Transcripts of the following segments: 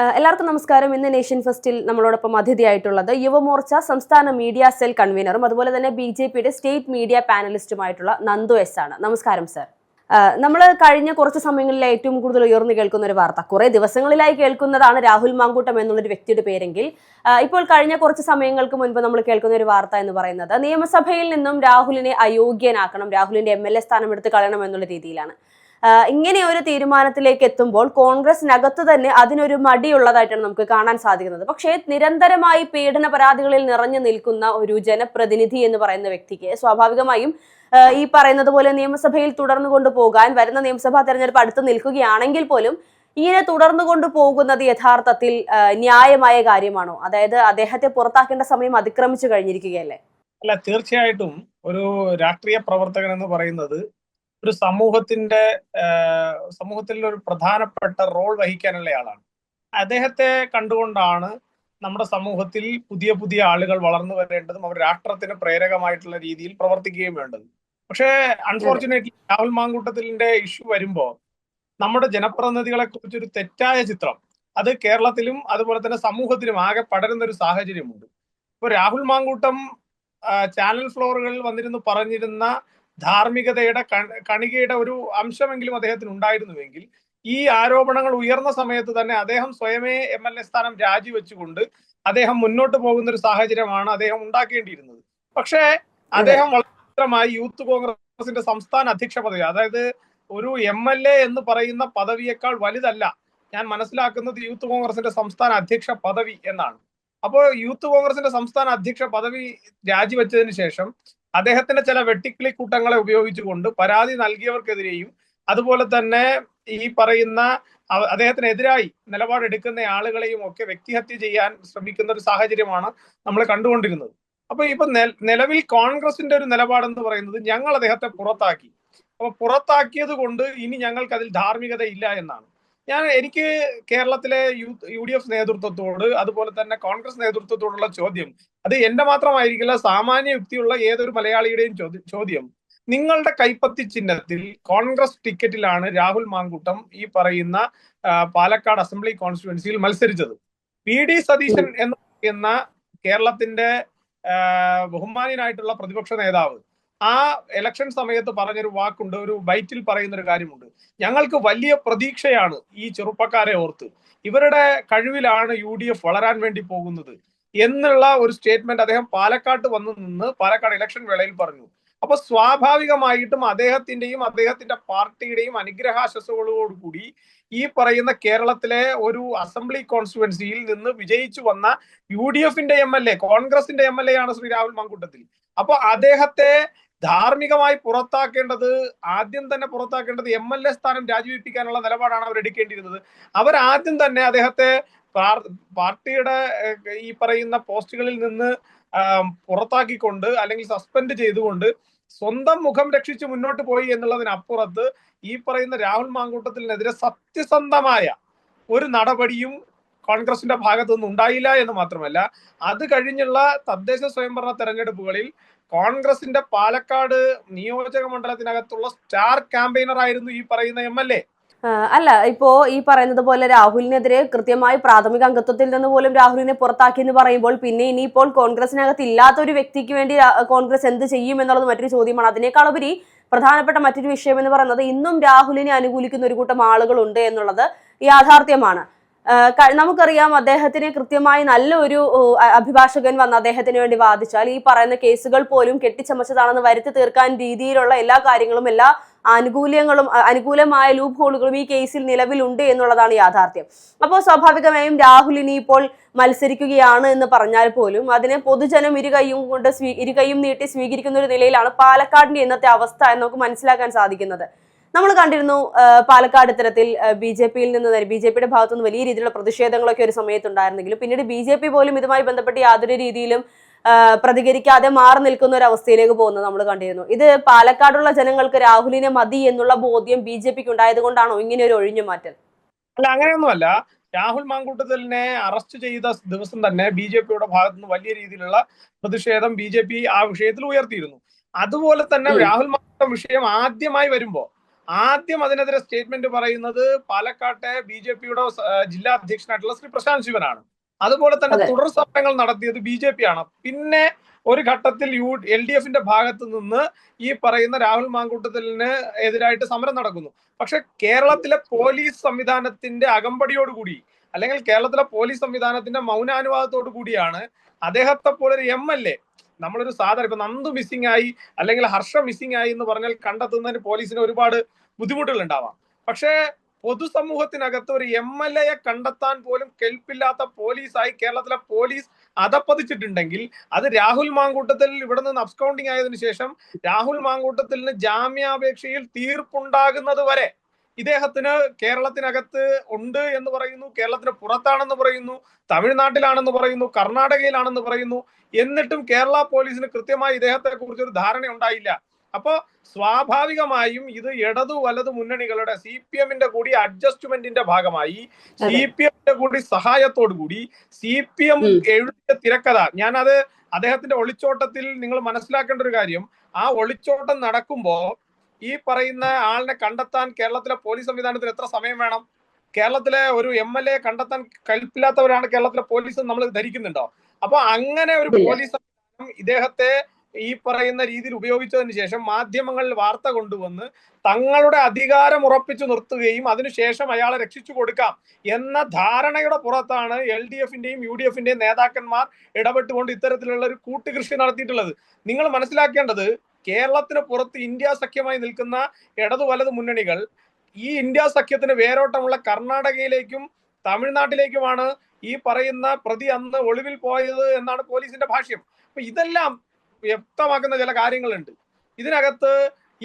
എല്ലാവർക്കും നമസ്കാരം. ഇന്ന് നേഷൻ ഫസ്റ്റിൽ നമ്മളോടൊപ്പം അതിഥിയായിട്ടുള്ളത് യുവമോർച്ച സംസ്ഥാന മീഡിയ സെൽ കൺവീനറും അതുപോലെ തന്നെ BJPയുടെ സ്റ്റേറ്റ് മീഡിയ പാനലിസ്റ്റുമായിട്ടുള്ള നന്ദു എസ് ആണ്. നമസ്കാരം സർ. നമ്മൾ കഴിഞ്ഞ കുറച്ച് സമയങ്ങളിൽ ഏറ്റവും കൂടുതൽ ഉയർന്നു കേൾക്കുന്ന ഒരു വാർത്ത, കുറെ ദിവസങ്ങളിലായി കേൾക്കുന്നതാണ് രാഹുൽ മാങ്കൂട്ടം എന്നുള്ളൊരു വ്യക്തിയുടെ പേരെങ്കിൽ ഇപ്പോൾ കഴിഞ്ഞ കുറച്ച് സമയങ്ങൾക്ക് മുൻപ് നമ്മൾ കേൾക്കുന്ന ഒരു വാർത്ത എന്ന് പറയുന്നത് നിയമസഭയിൽ നിന്നും രാഹുലിനെ അയോഗ്യനാക്കണം, രാഹുലിന്റെ MLA സ്ഥാനം എടുത്ത് കളയണം എന്നുള്ള രീതിയിലാണ്. ഇങ്ങനെ ഒരു തീരുമാനത്തിലേക്ക് എത്തുമ്പോൾ കോൺഗ്രസിനകത്ത് തന്നെ അതിനൊരു മടിയുള്ളതായിട്ടാണ് നമുക്ക് കാണാൻ സാധിക്കുന്നത്. പക്ഷേ നിരന്തരമായി പീഡന പരാതികളിൽ നിറഞ്ഞു നിൽക്കുന്ന ഒരു ജനപ്രതിനിധി എന്ന് പറയുന്ന വ്യക്തിക്ക് സ്വാഭാവികമായും ഈ പറയുന്നത് പോലെ നിയമസഭയിൽ തുടർന്നു കൊണ്ടുപോകാൻ വരുന്ന നിയമസഭാ തെരഞ്ഞെടുപ്പ് അടുത്ത് നിൽക്കുകയാണെങ്കിൽ പോലും ഇങ്ങനെ തുടർന്നു കൊണ്ടുപോകുന്നത് യഥാർത്ഥത്തിൽ ന്യായമായ കാര്യമാണോ? അതായത് അദ്ദേഹത്തെ പുറത്താക്കേണ്ട സമയം അതിക്രമിച്ചു കഴിഞ്ഞിരിക്കുകയല്ലേ? അല്ല, തീർച്ചയായിട്ടും ഒരു രാഷ്ട്രീയ പ്രവർത്തകൻ എന്ന് പറയുന്നത് ഒരു സമൂഹത്തിൽ ഒരു പ്രധാനപ്പെട്ട റോൾ വഹിക്കാനുള്ള ആളാണ്. അദ്ദേഹത്തെ കണ്ടുകൊണ്ടാണ് നമ്മുടെ സമൂഹത്തിൽ പുതിയ പുതിയ ആളുകൾ വളർന്നു വരേണ്ടതും അവർ രാഷ്ട്രത്തിന് പ്രേരകമായിട്ടുള്ള രീതിയിൽ പ്രവർത്തിക്കുകയും വേണ്ടത്. പക്ഷേ അൺഫോർച്ചുനേറ്റ്ലി രാഹുൽ മാങ്കൂട്ടത്തിന്റെ ഇഷ്യൂ വരുമ്പോൾ നമ്മുടെ ജനപ്രതിനിധികളെ കുറിച്ചൊരു തെറ്റായ ചിത്രം അത് കേരളത്തിലും അതുപോലെ തന്നെ സമൂഹത്തിലും ആകെ പടരുന്ന ഒരു സാഹചര്യമുണ്ട്. ഇപ്പൊ രാഹുൽ മാങ്കൂട്ടം ചാനൽ ഫ്ലോറുകളിൽ വന്നിരുന്നു പറഞ്ഞിരുന്ന ധാർമ്മികതയുടെ കണികയുടെ ഒരു അംശമെങ്കിലും അദ്ദേഹത്തിന് ഉണ്ടായിരുന്നുവെങ്കിൽ ഈ ആരോപണങ്ങൾ ഉയർന്ന സമയത്ത് തന്നെ അദ്ദേഹം സ്വയമേ MLA സ്ഥാനം രാജിവെച്ചുകൊണ്ട് അദ്ദേഹം മുന്നോട്ട് പോകുന്ന ഒരു സാഹചര്യമാണ് അദ്ദേഹം ഉണ്ടാക്കേണ്ടിയിരുന്നത്. പക്ഷേ അദ്ദേഹം വളരെ യൂത്ത് കോൺഗ്രസിന്റെ സംസ്ഥാന അധ്യക്ഷ പദവി, അതായത് ഒരു MLA എന്ന് പറയുന്ന പദവിയേക്കാൾ വലുതല്ല ഞാൻ മനസ്സിലാക്കുന്നത് യൂത്ത് കോൺഗ്രസിന്റെ സംസ്ഥാന അധ്യക്ഷ പദവി എന്നാണ്. അപ്പോൾ യൂത്ത് കോൺഗ്രസിന്റെ സംസ്ഥാന അധ്യക്ഷ പദവി രാജിവെച്ചതിന് ശേഷം അദ്ദേഹത്തിന്റെ ചില വെട്ടിക്കിളി കൂട്ടങ്ങളെ ഉപയോഗിച്ചുകൊണ്ട് പരാതി നൽകിയവർക്കെതിരെയും അതുപോലെ തന്നെ ഈ പറയുന്ന അദ്ദേഹത്തിനെതിരായി നിലപാടെടുക്കുന്ന ആളുകളെയും ഒക്കെ വ്യക്തിഹത്യ ചെയ്യാൻ ശ്രമിക്കുന്ന ഒരു സാഹചര്യമാണ് നമ്മൾ കണ്ടുകൊണ്ടിരുന്നത്. അപ്പൊ ഇപ്പൊ നിലവിൽ കോൺഗ്രസിന്റെ ഒരു നിലപാടെന്ന് പറയുന്നത് ഞങ്ങൾ അദ്ദേഹത്തെ പുറത്താക്കി, അപ്പൊ പുറത്താക്കിയത് കൊണ്ട് ഇനി ഞങ്ങൾക്ക് അതിൽ ധാർമ്മികത ഇല്ല എന്നാണ്. എനിക്ക് കേരളത്തിലെ UDF നേതൃത്വത്തോട് അതുപോലെ തന്നെ കോൺഗ്രസ് നേതൃത്വത്തോടുള്ള ചോദ്യം, അത് എന്റെ മാത്രമായിരിക്കില്ല, സാമാന്യ യുക്തിയുള്ള ഏതൊരു മലയാളിയുടെയും ചോദ്യം, നിങ്ങളുടെ കൈപ്പത്തി ചിഹ്നത്തിൽ കോൺഗ്രസ് ടിക്കറ്റിലാണ് രാഹുൽ മാങ്കൂട്ടം ഈ പറയുന്ന പാലക്കാട് അസംബ്ലി കോൺസ്റ്റിറ്റ്യുവൻസിയിൽ മത്സരിച്ചത്. PD സതീശൻ എന്ന് പറയുന്ന കേരളത്തിന്റെ ബഹുമാന്യനായിട്ടുള്ള പ്രതിപക്ഷ നേതാവ് ആ ഇലക്ഷൻ സമയത്ത് പറഞ്ഞൊരു വാക്കുണ്ട്, ഒരു ബൈറ്റിൽ പറയുന്ന ഒരു കാര്യമുണ്ട്, ഞങ്ങൾക്ക് വലിയ പ്രതീക്ഷയാണ് ഈ ചെറുപ്പക്കാരെ ഓർത്ത്, ഇവരുടെ കഴിവിലാണ് UDF വളരാൻ വേണ്ടി പോകുന്നത് എന്നുള്ള ഒരു സ്റ്റേറ്റ്മെന്റ് അദ്ദേഹം പാലക്കാട്ട് വന്നു നിന്ന് പാലക്കാട് ഇലക്ഷൻ വേളയിൽ പറഞ്ഞു. അപ്പൊ സ്വാഭാവികമായിട്ടും അദ്ദേഹത്തിന്റെയും അദ്ദേഹത്തിന്റെ പാർട്ടിയുടെയും അനുഗ്രഹാശസ്സുകളോടുകൂടി ഈ പറയുന്ന കേരളത്തിലെ ഒരു അസംബ്ലി കോൺസ്റ്റിറ്റ്യുവൻസിയിൽ നിന്ന് വിജയിച്ചു വന്ന UDFന്റെ MLA, കോൺഗ്രസിന്റെ MLA ആണ് ശ്രീ രാഹുൽ മാങ്കൂട്ടത്തിൽ. അപ്പൊ അദ്ദേഹത്തെ ധാർമ്മികമായി ആദ്യം തന്നെ പുറത്താക്കേണ്ടത് MLA സ്ഥാനം രാജിവെപ്പിക്കാനുള്ള നിലപാടാണ് അവർ എടുക്കേണ്ടിയിരുന്നത്. ആദ്യം തന്നെ അദ്ദേഹത്തെ പാർട്ടിയുടെ ഈ പറയുന്ന പോസ്റ്റുകളിൽ നിന്ന് പുറത്താക്കിക്കൊണ്ട് അല്ലെങ്കിൽ സസ്പെൻഡ് ചെയ്തുകൊണ്ട് സ്വന്തം മുഖം രക്ഷിച്ച് മുന്നോട്ട് പോയി എന്നുള്ളതിനപ്പുറത്ത് ഈ പറയുന്ന രാഹുൽ മാങ്കൂട്ടത്തിനെതിരെ സത്യസന്ധമായ ഒരു നടപടിയും കോൺഗ്രസിന്റെ ഭാഗത്തു നിന്ന് ഉണ്ടായില്ല എന്ന് മാത്രമല്ല, അത് കഴിഞ്ഞുള്ള തദ്ദേശ സ്വയംഭരണ തെരഞ്ഞെടുപ്പുകളിൽ കോൺഗ്രസിന്റെ പാലക്കാട് നിയോജക മണ്ഡലത്തിനകത്തുള്ള സ്റ്റാർ ക്യാമ്പയിനർ ആയിരുന്നു ഈ പറയുന്ന MLA. അല്ല, ഇപ്പോ ഈ പറയുന്നത് പോലെ രാഹുലിനെതിരെ കൃത്യമായി പ്രാഥമിക അംഗത്വത്തിൽ നിന്ന് പോലും രാഹുലിനെ പുറത്താക്കി എന്ന് പറയുമ്പോൾ പിന്നെ ഇനിയിപ്പോൾ കോൺഗ്രസിനകത്ത് ഇല്ലാത്ത ഒരു വ്യക്തിക്ക് വേണ്ടി കോൺഗ്രസ് എന്ത് ചെയ്യും എന്നുള്ളത് മറ്റൊരു ചോദ്യമാണ്. അതിനേക്കാൾ ഉപരി പ്രധാനപ്പെട്ട മറ്റൊരു വിഷയം എന്ന് പറയുന്നത് ഇന്നും രാഹുലിനെ അനുകൂലിക്കുന്ന ഒരു കൂട്ടം ആളുകളുണ്ട് എന്നുള്ളത് യാഥാർത്ഥ്യമാണ്. നമുക്കറിയാം, അദ്ദേഹത്തിന് കൃത്യമായി നല്ലൊരു അഭിഭാഷകൻ വന്ന് അദ്ദേഹത്തിന് വേണ്ടി വാദിച്ചാൽ ഈ പറയുന്ന കേസുകൾ പോലും കെട്ടിച്ചമച്ചതാണെന്ന് വരുത്തി തീർക്കാൻ രീതിയിലുള്ള എല്ലാ കാര്യങ്ങളും, എല്ലാ അനുകൂലമായ ലൂപ്പ് ഹോളുകളും ഈ കേസിൽ നിലവിലുണ്ട് എന്നുള്ളതാണ് യാഥാർത്ഥ്യം. അപ്പോൾ സ്വാഭാവികമായും രാഹുൽ ഇനി ഇപ്പോൾ മത്സരിക്കുകയാണ് എന്ന് പറഞ്ഞാൽ പോലും അതിനെ പൊതുജനം ഇരുകൈയും നീട്ടി സ്വീകരിക്കുന്ന ഒരു നിലയിലാണ് പാലക്കാടിന്റെ ഇന്നത്തെ അവസ്ഥ എന്ന് നമുക്ക് മനസ്സിലാക്കാൻ സാധിക്കുന്നത്. നമ്മൾ കണ്ടിരുന്നു പാലക്കാട് ഇത്തരത്തിൽ BJPയുടെ ഭാഗത്തുനിന്ന് വലിയ രീതിയിലുള്ള പ്രതിഷേധങ്ങളൊക്കെ ഒരു സമയത്തുണ്ടായിരുന്നെങ്കിലും പിന്നീട് BJP പോലും ഇതുമായി ബന്ധപ്പെട്ട് യാതൊരു രീതിയിലും പ്രതികരിക്കാതെ മാറി നിൽക്കുന്ന ഒരു അവസ്ഥയിലേക്ക് പോകുന്നത് നമ്മൾ കണ്ടിരുന്നു. ഇത് പാലക്കാടുള്ള ജനങ്ങൾക്ക് രാഹുലിനെ മതി എന്നുള്ള ബോധ്യം BJPക്ക് ഉണ്ടായത് കൊണ്ടാണോ ഇങ്ങനെ ഒരു ഒഴിഞ്ഞു മാറ്റൽ? അല്ല, അങ്ങനെയൊന്നുമല്ല. രാഹുൽ മാങ്കൂട്ടത്തിനെ അറസ്റ്റ് ചെയ്ത ദിവസം തന്നെ BJPയുടെ ഭാഗത്തുനിന്ന് വലിയ രീതിയിലുള്ള പ്രതിഷേധം BJP ആ വിഷയത്തിൽ ഉയർത്തിയിരുന്നു. അതുപോലെ തന്നെ രാഹുൽ മാങ്കൂട്ടം വിഷയം ആദ്യമായി വരുമ്പോ ആദ്യം അതിനെതിരെ സ്റ്റേറ്റ്മെന്റ് പറയുന്നത് പാലക്കാട്ടെ BJP-യുടെ ജില്ലാ അധ്യക്ഷനായിട്ടുള്ള ശ്രീ പ്രശാന്ത് ശിവനാണ്. അതുപോലെ തന്നെ തുടർ സമരങ്ങൾ നടത്തിയത് BJP ആണ്. പിന്നെ ഒരു ഘട്ടത്തിൽ LDF-ന്റെ ഭാഗത്ത് നിന്ന് ഈ പറയുന്ന രാഹുൽ മാങ്കൂട്ടത്തിലിന് എതിരായിട്ട് സമരം നടക്കുന്നു. പക്ഷെ കേരളത്തിലെ പോലീസ് സംവിധാനത്തിന്റെ അകമ്പടിയോടുകൂടി, അല്ലെങ്കിൽ കേരളത്തിലെ പോലീസ് സംവിധാനത്തിന്റെ മൗനാനുവാദത്തോടു കൂടിയാണ് അദ്ദേഹത്തെ പോലൊരു MLA, നമ്മളൊരു സാധാരണ ഇപ്പൊ നന്ദു മിസ്സിംഗ് ആയി അല്ലെങ്കിൽ ഹർഷ മിസ്സിംഗ് ആയി എന്ന് പറഞ്ഞാൽ കണ്ടെത്തുന്നതിന് പോലീസിന് ഒരുപാട് ബുദ്ധിമുട്ടുകൾ ഉണ്ടാവാം. പക്ഷേ പൊതുസമൂഹത്തിനകത്ത് ഒരു MLA-യെ കണ്ടെത്താൻ പോലും കെൽപ്പില്ലാത്ത പോലീസായി കേരളത്തിലെ പോലീസ് അധപ്പതിച്ചിട്ടുണ്ടെങ്കിൽ അത് രാഹുൽ മാങ്കൂട്ടത്തിൽ ഇവിടെ നിന്ന് അബ്സ്കൗണ്ടിങ് ആയതിനു ശേഷം രാഹുൽ മാങ്കൂട്ടത്തിന് ജാമ്യാപേക്ഷയിൽ തീർപ്പുണ്ടാകുന്നത് വരെ ഇദ്ദേഹത്തിന് കേരളത്തിനകത്ത് ഉണ്ട് എന്ന് പറയുന്നു, കേരളത്തിന് പുറത്താണെന്ന് പറയുന്നു, തമിഴ്നാട്ടിലാണെന്ന് പറയുന്നു, കർണാടകയിലാണെന്ന് പറയുന്നു. എന്നിട്ടും കേരള പോലീസിന് കൃത്യമായി ഇദ്ദേഹത്തെ കുറിച്ച് ഒരു ധാരണ ഉണ്ടായില്ല. അപ്പോ സ്വാഭാവികമായും ഇത് ഇടതു വലതു മുന്നണികളുടെ CPM-ന്റെ കൂടി അഡ്ജസ്റ്റ്മെന്റിന്റെ ഭാഗമായി, CPM-ന്റെ കൂടി സഹായത്തോടു കൂടി CPM എഴുതിയ തിരക്കഥ. ഞാനത് അദ്ദേഹത്തിന്റെ ഒളിച്ചോട്ടത്തിൽ നിങ്ങൾ മനസ്സിലാക്കേണ്ട ഒരു കാര്യം, ആ ഒളിച്ചോട്ടം നടക്കുമ്പോ ഈ പറയുന്ന ആളിനെ കണ്ടെത്താൻ കേരളത്തിലെ പോലീസ് സംവിധാനത്തിന് എത്ര സമയം വേണം? കേരളത്തിലെ ഒരു MLA കണ്ടെത്താൻ കൽപ്പില്ലാത്തവരാണ് കേരളത്തിലെ പോലീസ് നമ്മൾ ധരിക്കുന്നുണ്ടോ? അപ്പൊ അങ്ങനെ ഒരു പോലീസ് സംവിധാനം ഇദ്ദേഹത്തെ ഈ പറയുന്ന രീതിയിൽ ഉപയോഗിച്ചതിന് ശേഷം മാധ്യമങ്ങളിൽ വാർത്ത കൊണ്ടുവന്ന് തങ്ങളുടെ അധികാരം ഉറപ്പിച്ചു നിർത്തുകയും അതിനുശേഷം അയാളെ രക്ഷിച്ചു കൊടുക്കാം എന്ന ധാരണയുടെ പുറത്താണ് LDF-ന്റെയും UDF-ന്റെയും നേതാക്കന്മാർ ഇടപെട്ടുകൊണ്ട് ഇത്തരത്തിലുള്ള ഒരു കൂട്ടുകൃഷി നടത്തിയിട്ടുള്ളത്. നിങ്ങൾ മനസ്സിലാക്കേണ്ടത്, കേരളത്തിന് പുറത്ത് ഇന്ത്യ സഖ്യമായി നിൽക്കുന്ന ഇടതു വലതു മുന്നണികൾ ഈ ഇന്ത്യ സഖ്യത്തിന് വേരോട്ടമുള്ള കർണാടകയിലേക്കും തമിഴ്നാട്ടിലേക്കുമാണ് ഈ പറയുന്ന പ്രതി അന്ന് ഒളിവിൽ പോയത് എന്നാണ് പോലീസിന്റെ ഭാഷ്യം. അപ്പൊ ഇതെല്ലാം വ്യക്തമാക്കുന്ന ചില കാര്യങ്ങളുണ്ട്. ഇതിനകത്ത്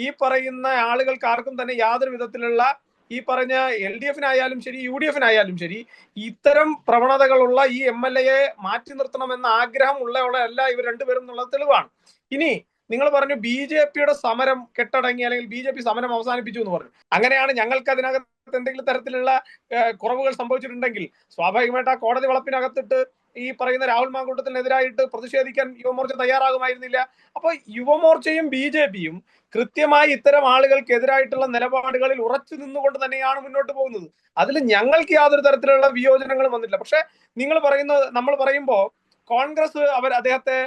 ഈ പറയുന്ന ആളുകൾക്ക് ആർക്കും തന്നെ യാതൊരു വിധത്തിലുള്ള ഈ പറഞ്ഞ LDF-നായാലും ശരി UDF-നായാലും ശരി ഇത്തരം പ്രവണതകളുള്ള ഈ MLA-യെ മാറ്റി നിർത്തണമെന്ന ആഗ്രഹം ഉള്ളവരല്ല ഇവർ രണ്ടുപേരും എന്നുള്ള തെളിവാണ്. ഇനി നിങ്ങൾ പറഞ്ഞു BJP-യുടെ സമരം കെട്ടടങ്ങി, അല്ലെങ്കിൽ BJP സമരം അവസാനിപ്പിച്ചു എന്ന് പറഞ്ഞു. അങ്ങനെയാണ് ഞങ്ങൾക്ക് അതിനകത്ത് എന്തെങ്കിലും തരത്തിലുള്ള കുറവുകൾ സംഭവിച്ചിട്ടുണ്ടെങ്കിൽ സ്വാഭാവികമായിട്ട് ആ കോടതി വളപ്പിനകത്തിട്ട് ഈ പറയുന്ന രാഹുൽ മാങ്കൂട്ടത്തിനെതിരായിട്ട് പ്രതിഷേധിക്കാൻ യുവമോർച്ച തയ്യാറാകുമായിരുന്നില്ല. അപ്പൊ യുവമോർച്ചയും BJP-യും കൃത്യമായി ഇത്തരം ആളുകൾക്കെതിരായിട്ടുള്ള നിലപാടുകളിൽ ഉറച്ചു നിന്നുകൊണ്ട് തന്നെയാണ് മുന്നോട്ട് പോകുന്നത്. അതിൽ ഞങ്ങൾക്ക് യാതൊരു തരത്തിലുള്ള വിയോജനങ്ങളും വന്നിട്ടില്ല. പക്ഷെ നമ്മൾ പറയുമ്പോൾ കോൺഗ്രസ് അദ്ദേഹത്തെ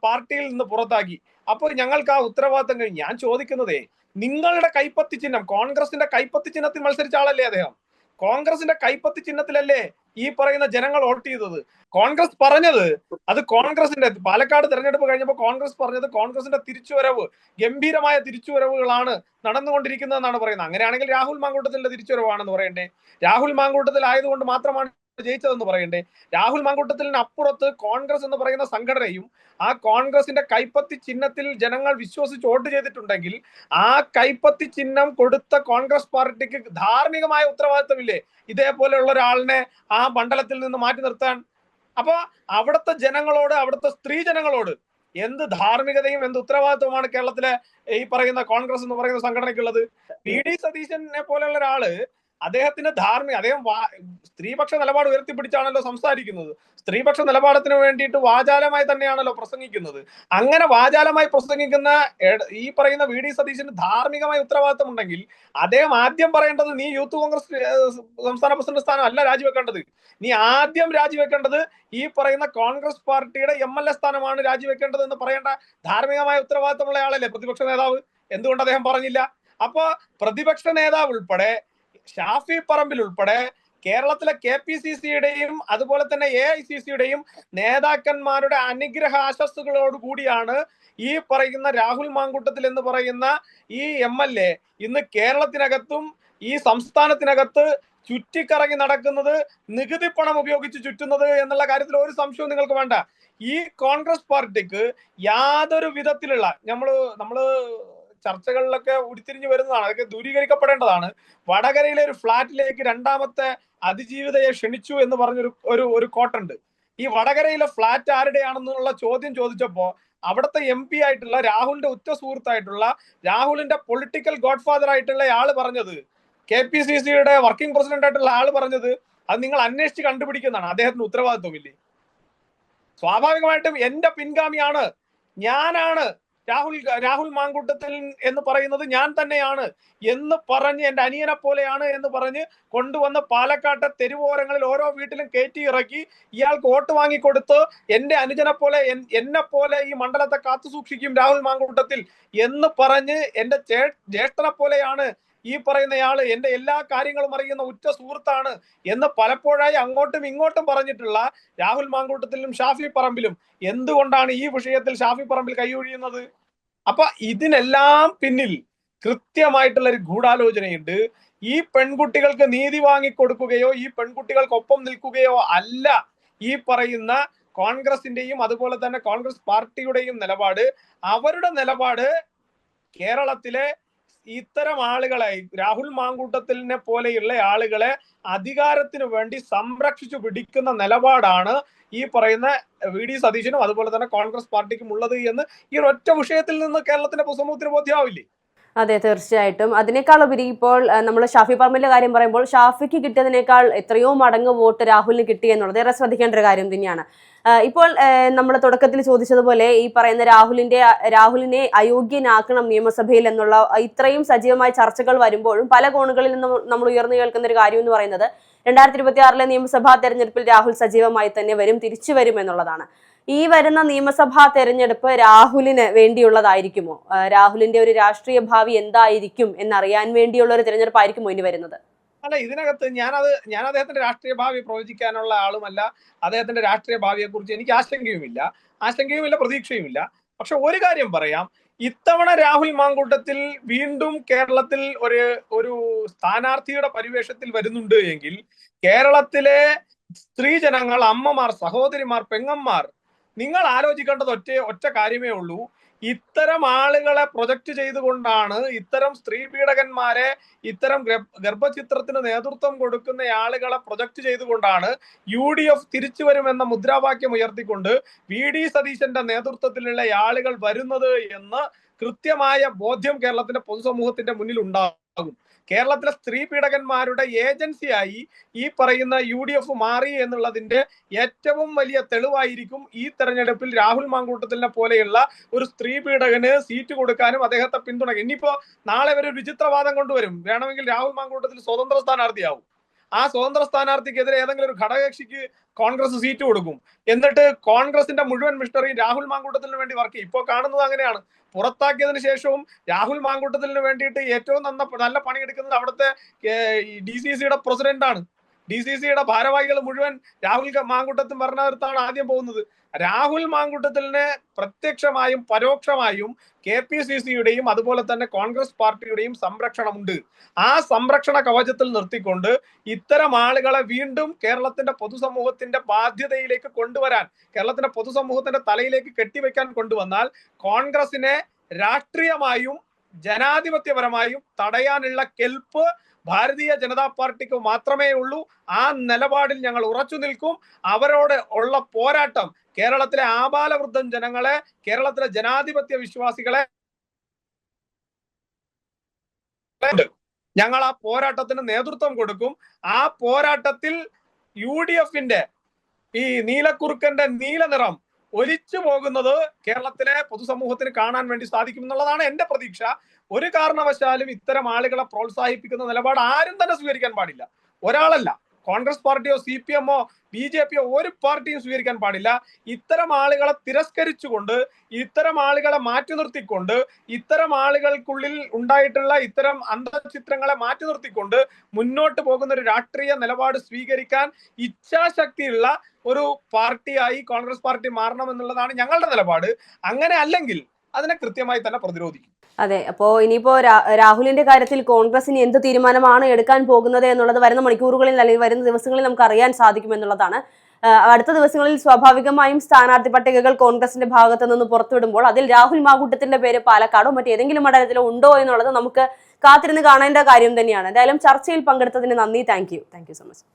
പാർട്ടിയിൽ നിന്ന് പുറത്താക്കി. അപ്പോൾ ഞങ്ങൾക്ക് ആ ഉത്തരവാദിത്തം കഴിഞ്ഞു. ഞാൻ ചോദിക്കുന്നതേ, നിങ്ങളുടെ കൈപ്പത്തി ചിഹ്നം, കോൺഗ്രസിന്റെ കൈപ്പത്തി ചിഹ്നത്തിൽ മത്സരിച്ച ആളല്ലേ അദ്ദേഹം? കോൺഗ്രസിന്റെ കൈപ്പത്തി ചിഹ്നത്തിലല്ലേ ഈ പറയുന്ന ജനങ്ങൾ വോട്ട് ചെയ്തത്? കോൺഗ്രസ് പറഞ്ഞത്, അത് കോൺഗ്രസിന്റെ പാലക്കാട് തെരഞ്ഞെടുപ്പ് കഴിഞ്ഞപ്പോൾ കോൺഗ്രസ് പറഞ്ഞത് കോൺഗ്രസിന്റെ തിരിച്ചുവരവ്, ഗംഭീരമായ തിരിച്ചുവരവുകളാണ് നടന്നുകൊണ്ടിരിക്കുന്നതെന്നാണ് പറയുന്നത്. അങ്ങനെയാണെങ്കിൽ രാഹുൽ മാങ്കൂട്ടത്തിന്റെ തിരിച്ചുവരവാണെന്ന് പറയണ്ടേ? രാഹുൽ മാങ്കൂട്ടത്തിൽ ആയതുകൊണ്ട് മാത്രമാണ് ജയിച്ചതെന്ന് പറയണ്ടേ? രാഹുൽ മാങ്കൂട്ടത്തിന് അപ്പുറത്ത് കോൺഗ്രസ് എന്ന് പറയുന്ന സംഘടനയും ആ കോൺഗ്രസിന്റെ കൈപ്പത്തി ചിഹ്നത്തിൽ ജനങ്ങൾ വിശ്വസിച്ച് വോട്ട് ചെയ്തിട്ടുണ്ടെങ്കിൽ ആ കൈപ്പത്തി ചിഹ്നം കൊടുത്ത കോൺഗ്രസ് പാർട്ടിക്ക് ധാർമ്മികമായ ഉത്തരവാദിത്തമില്ലേ ഇതേപോലെയുള്ള ഒരാളിനെ ആ മണ്ഡലത്തിൽ നിന്ന് മാറ്റി നിർത്താൻ? അപ്പൊ അവിടുത്തെ ജനങ്ങളോട്, അവിടുത്തെ സ്ത്രീ ജനങ്ങളോട് എന്ത് ധാർമ്മികതയും എന്ത് ഉത്തരവാദിത്വമാണ് കേരളത്തിലെ ഈ പറയുന്ന കോൺഗ്രസ് എന്ന് പറയുന്ന സംഘടനയ്ക്കുള്ളത്? PD സതീശനെ പോലെയുള്ള ഒരാള്, അദ്ദേഹത്തിന് അദ്ദേഹം സ്ത്രീപക്ഷ നിലപാട് ഉയർത്തിപ്പിടിച്ചാണല്ലോ സംസാരിക്കുന്നത്. സ്ത്രീപക്ഷ നിലപാടത്തിന് വേണ്ടിയിട്ട് വാചാലമായി തന്നെയാണല്ലോ പ്രസംഗിക്കുന്നത്. അങ്ങനെ വാചാലമായി പ്രസംഗിക്കുന്ന ഈ പറയുന്ന VD സതീശന് ധാർമ്മികമായ ഉത്തരവാദിത്തം ഉണ്ടെങ്കിൽ അദ്ദേഹം ആദ്യം പറയേണ്ടത്, നീ യൂത്ത് കോൺഗ്രസ് സംസ്ഥാന പ്രസിഡന്റ് സ്ഥാനം അല്ല രാജിവെക്കേണ്ടത്. നീ ആദ്യം രാജിവെക്കേണ്ടത് ഈ പറയുന്ന കോൺഗ്രസ് പാർട്ടിയുടെ MLA സ്ഥാനമാണ് രാജിവെക്കേണ്ടത് എന്ന് പറയേണ്ട ധാർമ്മികമായ ഉത്തരവാദിത്തമുള്ള ആളല്ലേ പ്രതിപക്ഷ നേതാവ്? എന്തുകൊണ്ട് അദ്ദേഹം പറഞ്ഞില്ല? അപ്പൊ പ്രതിപക്ഷ നേതാവ് ഉൾപ്പെടെ, ഷാഫി പറമ്പിൽ ഉൾപ്പെടെ കേരളത്തിലെ KPCC-യുടെയും അതുപോലെ തന്നെ AICC-യുടെയും നേതാക്കന്മാരുടെ അനുഗ്രഹ ആശസ്സുകളോട് കൂടിയാണ് ഈ പറയുന്ന രാഹുൽ മാങ്കൂട്ടത്തിൽ എന്ന് പറയുന്ന ഈ MLA ഇന്ന് കേരളത്തിനകത്തും ഈ സംസ്ഥാനത്തിനകത്ത് ചുറ്റിക്കറങ്ങി നടക്കുന്നത്, നികുതി പണം ഉപയോഗിച്ച് ചുറ്റുന്നത് എന്നുള്ള കാര്യത്തിൽ ഒരു സംശയവും നിങ്ങൾക്ക് വേണ്ട. ഈ കോൺഗ്രസ് പാർട്ടിക്ക് യാതൊരു വിധത്തിലുള്ള നമ്മള് ചർച്ചകളിലൊക്കെ ഉരുത്തിരിഞ്ഞു വരുന്നതാണ്, അതൊക്കെ ദൂരീകരിക്കപ്പെടേണ്ടതാണ്. വടകരയിലെ ഒരു ഫ്ളാറ്റിലേക്ക് രണ്ടാമത്തെ അതിജീവിതയെ ക്ഷണിച്ചു എന്ന് പറഞ്ഞൊരു ഒരു കോട്ടുണ്ട്. ഈ വടകരയിലെ ഫ്ളാറ്റ് ആരുടെയാണെന്നുള്ള ചോദ്യം ചോദിച്ചപ്പോ അവിടുത്തെ MP ആയിട്ടുള്ള രാഹുലിന്റെ ഉറ്റ സുഹൃത്തായിട്ടുള്ള, രാഹുലിന്റെ പൊളിറ്റിക്കൽ ഗോഡ് ഫാദർ ആയിട്ടുള്ള ആള് പറഞ്ഞത്, KPCC-യുടെ വർക്കിംഗ് പ്രസിഡന്റ് ആയിട്ടുള്ള ആള് പറഞ്ഞത്, അത് നിങ്ങൾ അന്വേഷിച്ച് കണ്ടുപിടിക്കുന്നതാണ്. അദ്ദേഹത്തിന് ഉത്തരവാദിത്വമില്ലേ? സ്വാഭാവികമായിട്ടും എന്റെ പിൻഗാമിയാണ്, ഞാനാണ് രാഹുൽ മാങ്കൂട്ടത്തിൽ എന്ന് പറയുന്നത് ഞാൻ തന്നെയാണ് എന്ന് പറഞ്ഞ് എന്റെ അനിയനെ പോലെയാണ് എന്ന് പറഞ്ഞ് കൊണ്ടുവന്ന് പാലക്കാട്ടെ തെരുവോരങ്ങളിൽ ഓരോ വീട്ടിലും കയറ്റി ഇറക്കി ഇയാൾക്ക് വോട്ട് വാങ്ങിക്കൊടുത്ത് എന്റെ അനുജനെ പോലെ എന്നെ പോലെ ഈ മണ്ഡലത്തെ കാത്തു സൂക്ഷിക്കും രാഹുൽ മാങ്കൂട്ടത്തിൽ എന്ന് പറഞ്ഞ് എന്റെ ജ്യേഷ്ഠനെ പോലെയാണ് ഈ പറയുന്നയാള്, എന്റെ എല്ലാ കാര്യങ്ങളും അറിയുന്ന ഉറ്റ സുഹൃത്താണ് എന്ന് പലപ്പോഴായി അങ്ങോട്ടും ഇങ്ങോട്ടും പറഞ്ഞിട്ടുള്ള രാഹുൽ മാങ്കൂട്ടത്തിലും ഷാഫി പറമ്പിലും എന്തുകൊണ്ടാണ് ഈ വിഷയത്തിൽ ഷാഫി പറമ്പിൽ കൈയൊഴിയുന്നത്? അപ്പൊ ഇതിനെല്ലാം പിന്നിൽ കൃത്യമായിട്ടുള്ള ഒരു ഗൂഢാലോചനയുണ്ട്. ഈ പെൺകുട്ടികൾക്ക് നീതി വാങ്ങിക്കൊടുക്കുകയോ ഈ പെൺകുട്ടികൾക്കൊപ്പം നിൽക്കുകയോ അല്ല ഈ പറയുന്ന കോൺഗ്രസിന്റെയും അതുപോലെ തന്നെ കോൺഗ്രസ് പാർട്ടിയുടെയും നിലപാട്. അവരുടെ നിലപാട് കേരളത്തിലെ ഇത്തരം ആളുകളെ, രാഹുൽ മാങ്കൂട്ടത്തിനെ പോലെയുള്ള ആളുകളെ അധികാരത്തിന് വേണ്ടി സംരക്ഷിച്ചു പിടിക്കുന്ന നിലപാടാണ് ഈ പറയുന്ന വി.ഡി. സതീശനും അതുപോലെ തന്നെ കോൺഗ്രസ് പാർട്ടിക്കും ഉള്ളത് എന്ന് ഈ ഒറ്റ വിഷയത്തിൽ നിന്ന് കേരളത്തിന്റെ പൊതുസമൂഹത്തിന് ബോധ്യമാവില്ലേ? അതെ, തീർച്ചയായിട്ടും. അതിനേക്കാൾ ഉപരി ഇപ്പോൾ നമ്മൾ ഷാഫി പറമ്പിന്റെ കാര്യം പറയുമ്പോൾ ഷാഫിക്ക് കിട്ടിയതിനേക്കാൾ എത്രയോ മടങ്ങ് വോട്ട് രാഹുലിന് കിട്ടി എന്നുള്ളത് ഏറെ ശ്രദ്ധിക്കേണ്ട ഒരു കാര്യം തന്നെയാണ്. ഇപ്പോൾ നമ്മൾ തുടക്കത്തിൽ ചോദിച്ചതുപോലെ ഈ പറയുന്ന രാഹുലിനെ അയോഗ്യനാക്കണം നിയമസഭയിൽ എന്നുള്ള ഇത്രയും സജീവമായ ചർച്ചകൾ വരുമ്പോഴും പല കോണുകളിൽ നിന്നും നമ്മൾ ഉയർന്നു കേൾക്കുന്ന ഒരു കാര്യം എന്ന് പറയുന്നത് 2026 നിയമസഭാ തെരഞ്ഞെടുപ്പിൽ രാഹുൽ സജീവമായി തന്നെ വരും, തിരിച്ചു വരും എന്നുള്ളതാണ്. ഈ വരുന്ന നിയമസഭാ തെരഞ്ഞെടുപ്പ് രാഹുലിന് വേണ്ടിയുള്ളതായിരിക്കുമോ? രാഹുലിന്റെ ഒരു രാഷ്ട്രീയ ഭാവി എന്തായിരിക്കും എന്നറിയാൻ വേണ്ടിയുള്ള ഒരു തെരഞ്ഞെടുപ്പായിരിക്കുമോ ഇനി വരുന്നത്? അല്ല, ഇതിനകത്ത് ഞാൻ അദ്ദേഹത്തിന്റെ രാഷ്ട്രീയ ഭാവി പ്രവചിക്കാനുള്ള ആളുമല്ല. അദ്ദേഹത്തിന്റെ രാഷ്ട്രീയ ഭാവിയെ കുറിച്ച് എനിക്ക് ആശങ്കയുമില്ല, പ്രതീക്ഷയുമില്ല. പക്ഷെ ഒരു കാര്യം പറയാം, ഇത്തവണ രാഹുൽ മാങ്കൂട്ടത്തിൽ വീണ്ടും കേരളത്തിൽ ഒരു സ്ഥാനാർത്ഥിയുടെ പരിവേഷത്തിൽ വരുന്നുണ്ട് എങ്കിൽ കേരളത്തിലെ സ്ത്രീജനങ്ങൾ, അമ്മമാർ, സഹോദരിമാർ, പെങ്ങന്മാർ, നിങ്ങൾ ആലോചിക്കേണ്ടത് ഒറ്റ കാര്യമേ ഉള്ളൂ. ഇത്തരം ആളുകളെ പ്രൊജക്ട് ചെയ്തുകൊണ്ടാണ്, ഇത്തരം സ്ത്രീ പീഡകന്മാരെ, ഇത്തരം ഗർഭചിത്രത്തിന് നേതൃത്വം കൊടുക്കുന്ന ആളുകളെ പ്രൊജക്ട് ചെയ്തുകൊണ്ടാണ് UDF തിരിച്ചു വരുമെന്ന മുദ്രാവാക്യം ഉയർത്തിക്കൊണ്ട് വി.ഡി. സതീശന്റെ നേതൃത്വത്തിലുള്ള ആളുകൾ വരുന്നത് എന്ന് കൃത്യമായ ബോധ്യം കേരളത്തിന്റെ പൊതുസമൂഹത്തിന്റെ മുന്നിൽ ഉണ്ടാകും. കേരളത്തിലെ സ്ത്രീ പീഡകന്മാരുടെ ഏജൻസിയായി ഈ പറയുന്ന UDF മാറി എന്നുള്ളതിന്റെ ഏറ്റവും വലിയ തെളിവായിരിക്കും ഈ തെരഞ്ഞെടുപ്പിൽ രാഹുൽ മാങ്കൂട്ടത്തിനെ പോലെയുള്ള ഒരു സ്ത്രീ പീഡകന് സീറ്റ് കൊടുക്കാനും അദ്ദേഹത്തെ പിന്തുണയ്ക്കും. ഇനിയിപ്പോ നാളെ ഒരു വിചിത്രവാദം കൊണ്ടുവരും, വേണമെങ്കിൽ രാഹുൽ മാങ്കൂട്ടത്തിൽ സ്വതന്ത്ര സ്ഥാനാർത്ഥിയാവും. ആ സ്വതന്ത്ര സ്ഥാനാർത്ഥിക്കെതിരെ ഏതെങ്കിലും ഒരു ഘടകകക്ഷിക്ക് കോൺഗ്രസ് സീറ്റ് കൊടുക്കും. എന്നിട്ട് കോൺഗ്രസിന്റെ മുഴുവൻ മിഷണറി രാഹുൽ മാങ്കൂട്ടത്തിന് വേണ്ടി വർക്ക് ചെയ്യും. ഇപ്പോൾ കാണുന്നത് അങ്ങനെയാണ്. പുറത്താക്കിയതിനു ശേഷവും രാഹുൽ മാങ്കൂട്ടത്തിന് വേണ്ടിയിട്ട് ഏറ്റവും നല്ല പണിയെടുക്കുന്നത് അവിടുത്തെ DCCയുടെ പ്രസിഡന്റാണ്. DCCയുടെ ഭാരവാഹികൾ മുഴുവൻ രാഹുൽ മാങ്കൂട്ടത്തിൽ ഭരണത്തിലാണ് ആദ്യം പോകുന്നത്. രാഹുൽ മാങ്കൂട്ടത്തിനെ പ്രത്യക്ഷമായും പരോക്ഷമായും KPCCയുടെയും അതുപോലെ തന്നെ കോൺഗ്രസ് പാർട്ടിയുടെയും സംരക്ഷണമുണ്ട്. ആ സംരക്ഷണ കവചത്തിൽ നിർത്തിക്കൊണ്ട് ഇത്തരം ആളുകളെ വീണ്ടും കേരളത്തിന്റെ പൊതുസമൂഹത്തിന്റെ ബാധ്യതയിലേക്ക് കൊണ്ടുവരാൻ, കേരളത്തിന്റെ പൊതുസമൂഹത്തിന്റെ തലയിലേക്ക് കെട്ടിവെക്കാൻ കൊണ്ടുവന്നാൽ കോൺഗ്രസിനെ രാഷ്ട്രീയമായും ജനാധിപത്യപരമായും തടയാനുള്ള കെൽപ്പ് ഭാരതീയ ജനതാ പാർട്ടിക്ക് മാത്രമേ ഉള്ളൂ. ആ നിലപാടിൽ ഞങ്ങൾ ഉറച്ചു നിൽക്കും. അവരോട് ഉള്ള പോരാട്ടം കേരളത്തിലെ ആബാലവൃദ്ധം ജനങ്ങളെ, കേരളത്തിലെ ജനാധിപത്യ വിശ്വാസികളെ ഞങ്ങൾ ആ പോരാട്ടത്തിന് നേതൃത്വം കൊടുക്കും. ആ പോരാട്ടത്തിൽ UDFന്റെ ഈ നീലക്കുറുക്കന്റെ നീല നിറം ഒലിച്ചു പോകുന്നത് കേരളത്തിലെ പൊതുസമൂഹത്തിന് കാണാൻ വേണ്ടി സാധിക്കും എന്നുള്ളതാണ് എന്റെ പ്രതീക്ഷ. ഒരു കാരണവശാലും ഇത്തരം ആളുകളെ പ്രോത്സാഹിപ്പിക്കുന്ന നിലപാട് ആരും തന്നെ സ്വീകരിക്കാൻ പാടില്ല. ഒരാളല്ല, കോൺഗ്രസ് പാർട്ടിയോ CPM ഓ BJP ഒരു പാർട്ടിയും സ്വീകരിക്കാൻ പാടില്ല. ഇത്തരം ആളുകളെ തിരസ്കരിച്ചുകൊണ്ട്, ഇത്തരം ആളുകളെ മാറ്റി നിർത്തിക്കൊണ്ട്, ഇത്തരം ആളുകൾക്കുള്ളിൽ ഉണ്ടായിട്ടുള്ള ഇത്തരം അന്തർചിത്രങ്ങളെ മാറ്റി നിർത്തിക്കൊണ്ട് മുന്നോട്ട് പോകുന്ന ഒരു രാഷ്ട്രീയ നിലപാട് സ്വീകരിക്കാൻ ഇച്ഛാശക്തിയുള്ള ഒരു പാർട്ടിയായി കോൺഗ്രസ് പാർട്ടി മാറണം എന്നുള്ളതാണ് ഞങ്ങളുടെ നിലപാട്. അങ്ങനെ അല്ലെങ്കിൽ അതിനെ കൃത്യമായി തന്നെ പ്രതിരോധിക്കും. അതെ, അപ്പോ ഇനിയിപ്പോ രാഹുലിന്റെ കാര്യത്തിൽ കോൺഗ്രസിന് എന്ത് തീരുമാനമാണ് എടുക്കാൻ പോകുന്നത് എന്നുള്ളത് വരുന്ന മണിക്കൂറുകളിൽ അല്ലെങ്കിൽ വരുന്ന ദിവസങ്ങളിൽ നമുക്ക് അറിയാൻ സാധിക്കുമെന്നുള്ളതാണ്. അടുത്ത ദിവസങ്ങളിൽ സ്വാഭാവികമായും സ്ഥാനാർത്ഥി പട്ടികകൾ കോൺഗ്രസിന്റെ ഭാഗത്ത് നിന്ന് പുറത്തുവിടുമ്പോൾ അതിൽ രാഹുൽ മാങ്കൂട്ടത്തിന്റെ പേര് പാലക്കാടോ മറ്റേതെങ്കിലും മണ്ഡലത്തിലോ ഉണ്ടോ എന്നുള്ളത് നമുക്ക് കാത്തിരുന്ന് കാണേണ്ട കാര്യം തന്നെയാണ്. എന്തായാലും ചർച്ചയിൽ പങ്കെടുത്തതിന് നന്ദി. Thank you so much.